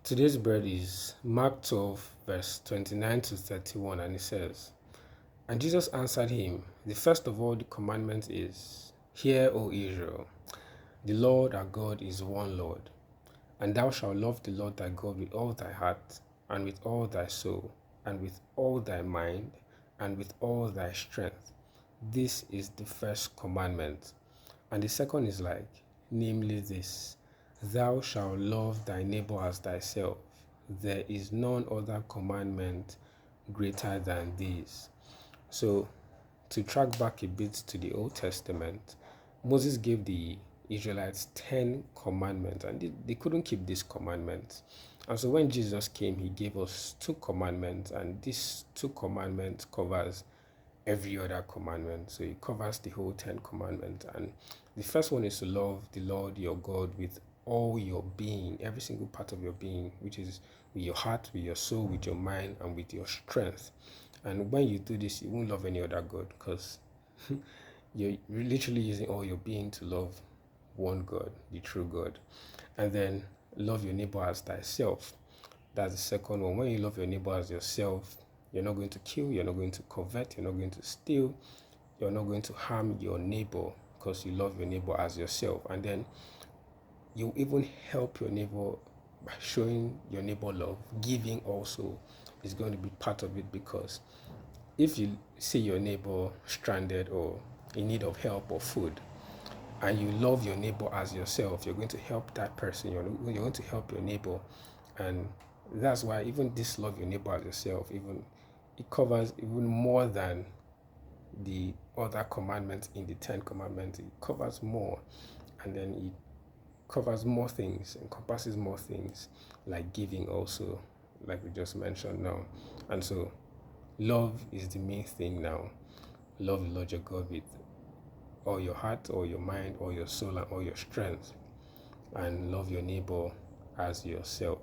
Today's bread is Mark 12, verse 29 to 31, and it says, And Jesus answered him, The first of all the commandments is, Hear, O Israel, the Lord our God is one Lord, and thou shalt love the Lord thy God with all thy heart, and with all thy soul, and with all thy mind, and with all thy strength. This is the first commandment. And the second is like, namely this, Thou shalt love thy neighbor as thyself. There is none other commandment greater than these. So, to track back a bit to the Old Testament, Moses gave the Israelites 10 commandments, and they couldn't keep these commandments. And so when Jesus came, he gave us 2 commandments, and these 2 commandments covers every other commandment. So it covers the whole 10 commandments. And the first one is to love the Lord your God with all your being, every single part of your being, which is with your heart, with your soul, with your mind, and with your strength. And when you do this, you won't love any other God, because you're literally using all your being to love one God, the true God. And then love your neighbor as thyself. That's the second one. When you love your neighbor as yourself, you're not going to kill, you're not going to covet, you're not going to steal, you're not going to harm your neighbor, because you love your neighbor as yourself. And then you even help your neighbor by showing your neighbor love. Giving also is going to be part of it, because if you see your neighbor stranded or in need of help or food, and you love your neighbor as yourself, you're going to help that person, you're going to help your neighbor. And that's why even this love your neighbor as yourself, even it covers even more than the other commandments in the 10 commandments. It covers more, and then it covers more things, encompasses more things, like giving also, like we just mentioned now. And so love is the main thing now. Love the Lord your God with all your heart, all your mind, all your soul, and all your strength, and love your neighbor as yourself.